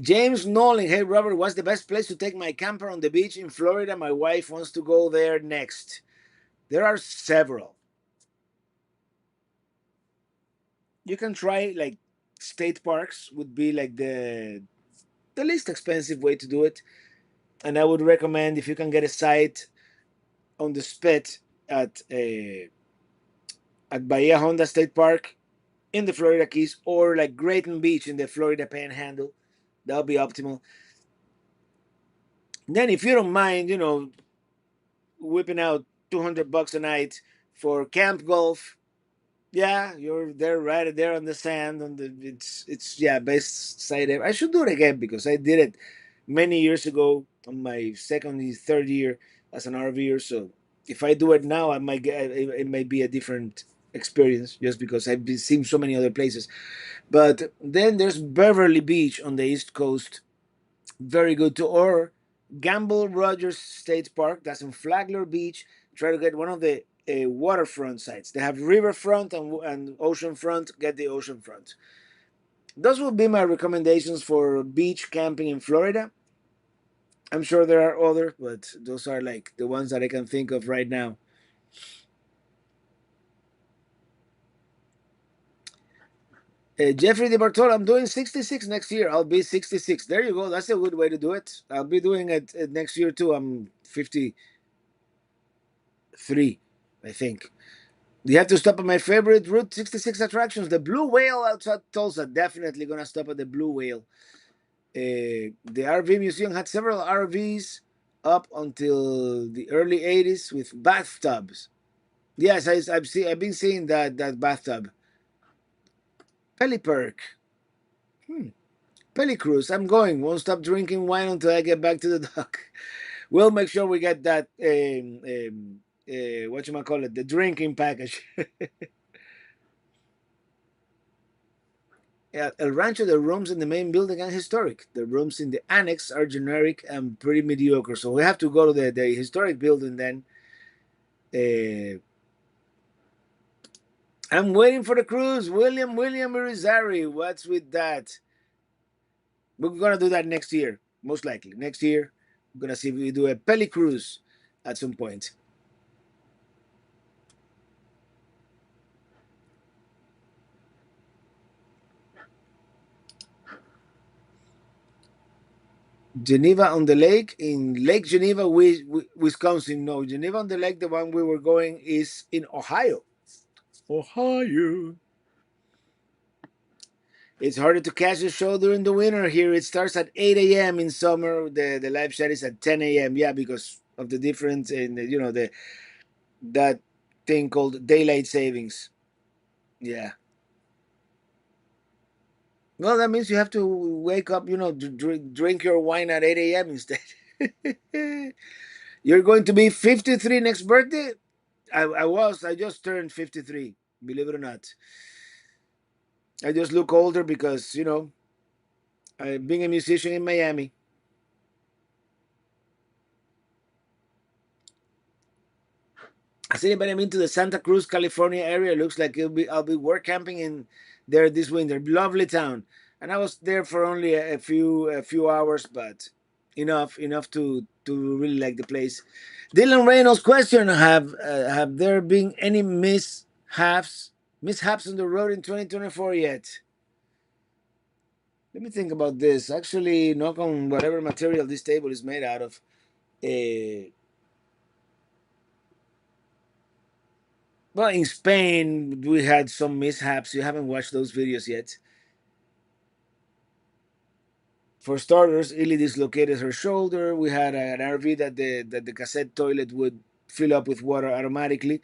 James Nolan, hey Robert, what's the best place to take my camper on the beach in Florida? My wife wants to go there next. There are several. You can try like state parks would be like the least expensive way to do it, and I would recommend if you can get a site on the spit at Bahia Honda State Park in the Florida Keys, or like Grayton Beach in the Florida Panhandle. That would be optimal. And then, if you don't mind, whipping out $200 a night for camp golf, yeah, you're there right there on the sand on the it's yeah best side ever. I should do it again because I did it many years ago on my second third year as an RVer. So if I do it now, I might get it may be a different experience just because I've seen so many other places. But then there's Beverly Beach on the East Coast, very good too. Or Gamble Rogers State Park, that's in Flagler Beach. Try to get one of the waterfront sites. They have riverfront and ocean front. Get the ocean front. Those will be my recommendations for beach camping in Florida. I'm sure there are other, but those are like the ones that I can think of right now. Jeffrey DeBartolo, I'm doing 66 next year. I'll be 66. There you go. That's a good way to do it. I'll be doing it next year too. I'm 53, I think. You have to stop at my favorite Route 66 attractions. The Blue Whale outside Tulsa. Definitely gonna stop at the Blue Whale. The RV museum had several RVs up until the early 80s with bathtubs. Yes, I've been seeing that bathtub. Pelly Hmm. Pelly Cruise. I'm going. Won't stop drinking wine until I get back to the dock. We'll make sure we get that. What you might call it, the drinking package. At El Rancho, the rooms in the main building are historic. The rooms in the annex are generic and pretty mediocre. So we have to go to the historic building then. Uh, I'm waiting for the cruise. William Irizarry. What's with that? We're gonna do that next year, most likely. Next year, we're gonna see if we do a Pelly cruise at some point. Geneva on the Lake in Lake Geneva, Wisconsin. No, Geneva on the Lake, the one we were going, is in Ohio. Ohio. It's harder to catch the show during the winter here. It starts at 8 a.m. in summer. The live chat is at 10 a.m. Yeah, because of the difference in the that thing called daylight savings. Yeah. Well, that means you have to wake up, drink your wine at 8 a.m. instead. You're going to be 53 next birthday? I just turned 53, believe it or not. I just look older because, being a musician in Miami. Has anybody been to the Santa Cruz, California area? It looks like I'll be work camping in there this winter. Lovely town. And I was there for only a few hours, but enough to really like the place. Dylan Reynolds question: Have there been any mishaps on the road in 2024 yet? Let me think about this. Actually, knock on whatever material this table is made out of. Uh, well, in Spain, we had some mishaps. You haven't watched those videos yet. For starters, Illy dislocated her shoulder. We had an RV that the cassette toilet would fill up with water automatically.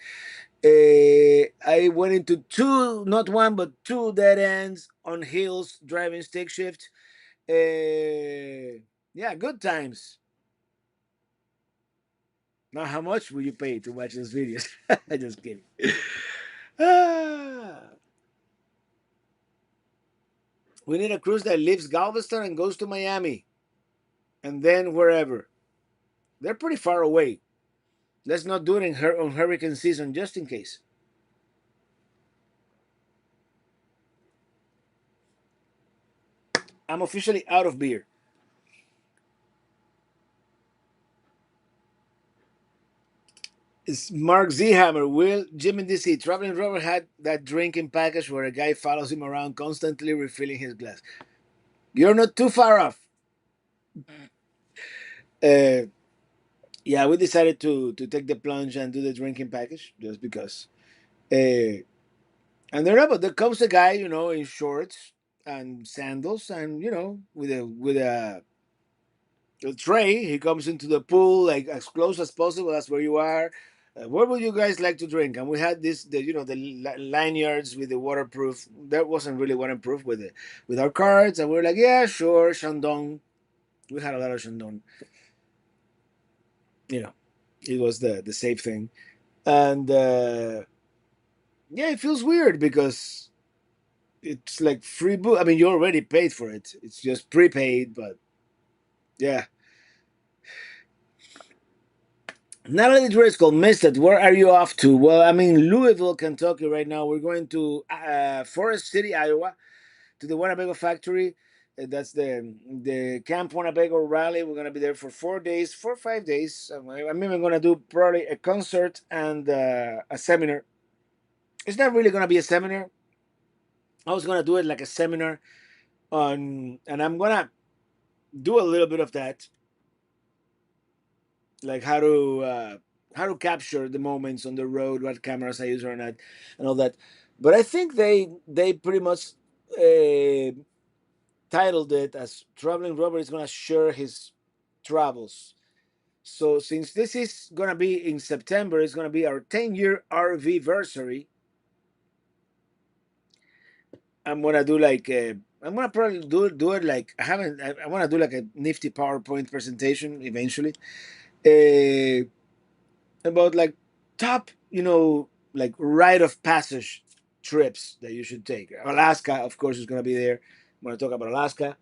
I went into two, not one, but two dead ends on hills driving stick shift. Yeah, good times. Now, how much will you pay to watch those videos? Just kidding. Ah, we need a cruise that leaves Galveston and goes to Miami and then wherever. They're pretty far away. Let's not do it on hurricane season just in case. I'm officially out of beer. It's Mark Hammer. Will Jim in DC. Traveling Robert had that drinking package where a guy follows him around constantly refilling his glass. You're not too far off. Uh, yeah, we decided to take the plunge and do the drinking package just because. And there comes a guy, in shorts and sandals, and with a tray. He comes into the pool like as close as possible. That's where you are. Where would you guys like to drink? And we had the lanyards with the waterproof. That wasn't really waterproof with our cards, and we are like, yeah, sure, Shandong. We had a lot of Shandong. You know, it was the safe thing, and yeah, it feels weird because it's like free book. I mean, you already paid for it. It's just prepaid, but yeah. Natalie Driscoll missed it. Where are you off to? Well, I'm in Louisville, Kentucky right now. We're going to Forest City, Iowa, to the Winnebago factory. That's the Camp Winnebago rally. We're gonna be there for 4 days, 4 or 5 days. I'm even gonna do probably a concert and a seminar. It's not really gonna be a seminar. I was gonna do it like a seminar on, and I'm gonna do a little bit of that, like how to capture the moments on the road, what cameras I use or not, and all that. But I think they pretty much uh, titled it as "Traveling Robert is gonna share his travels." So since this is gonna be in September, it's gonna be our 10-year RV versary. I'm gonna do like I'm gonna probably do it like I want to do like a nifty PowerPoint presentation eventually. Uh, about like top, like rite of passage trips that you should take. Alaska, of course, is going to be there. I'm going to talk about Alaska.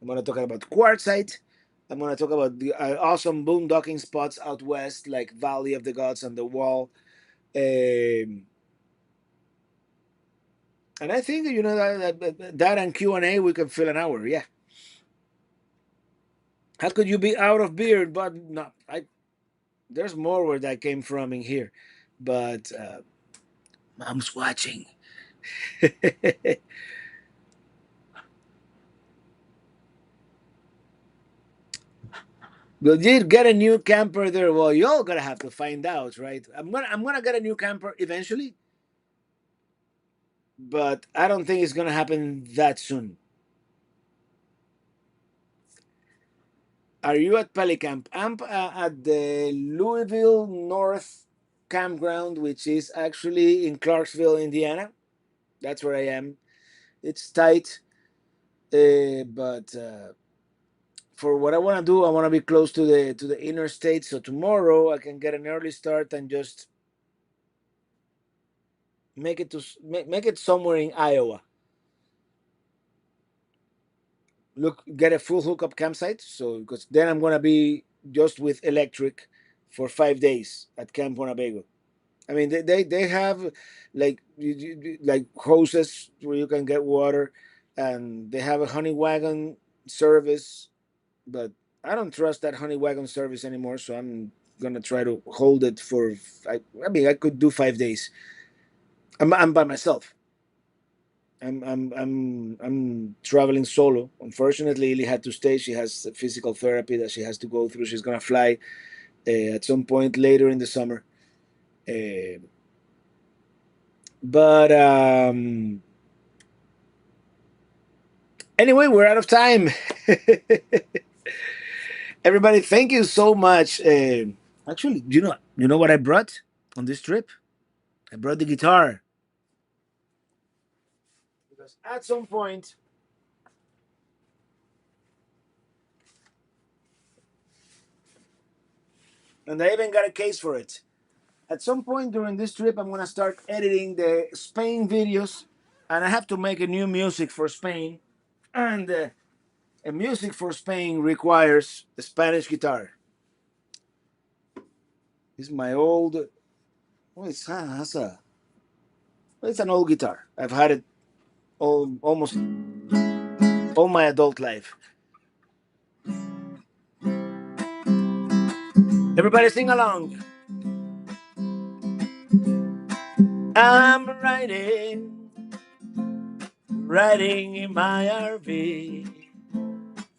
I'm going to talk about Quartzsite. I'm going to talk about the awesome boondocking spots out west, like Valley of the Gods and the Wall. Um, and I think that and Q&A we can fill an hour. Yeah. How could you be out of beer? But no, there's more where that came from in here. But mom's watching. Will you get a new camper there? Well, you're gonna have to find out, right? I'm gonna get a new camper eventually, but I don't think it's gonna happen that soon. Are you at Pelicamp? I'm at the Louisville North campground, which is actually in Clarksville, Indiana. That's where I am. It's tight, but for what I want to do, I want to be close to the interstate. So tomorrow I can get an early start and just make it somewhere in Iowa. Look, get a full hookup campsite. So because then I'm gonna be just with electric for 5 days at Camp Winnebago. I mean, they have like like hoses where you can get water, and they have a honey wagon service, but I don't trust that honey wagon service anymore. So I'm gonna try to hold it for. I mean, I could do 5 days. I'm by myself. I'm traveling solo. Unfortunately, Lily had to stay. She has physical therapy that she has to go through. She's gonna fly at some point later in the summer. Uh, but anyway, we're out of time. Everybody, thank you so much. Actually, you know what I brought on this trip? I brought the guitar because at some point, and I even got a case for it. At some point during this trip, I'm gonna start editing the Spain videos, and I have to make a new music for Spain. And a music for Spain requires a Spanish guitar. It's my old. Well, it's an old guitar. I've had it almost all my adult life. Everybody sing along. I'm riding in my RV,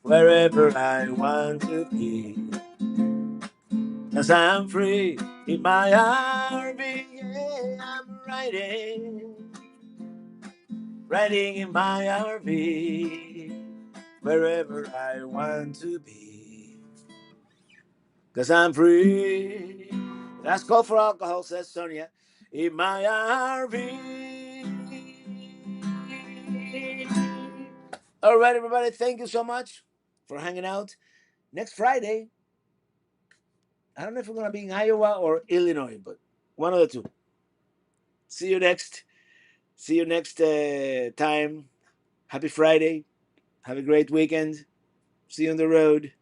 wherever I want to be. 'Cause I'm free in my RV, yeah, I'm riding in my RV, wherever I want to be. 'Cause I'm free. That's call for alcohol, says Sonia, in my RV. All right, everybody, thank you so much for hanging out. Next Friday, I don't know if we're going to be in Iowa or Illinois, but one of the two. See you next. See you next time. Happy Friday. Have a great weekend. See you on the road.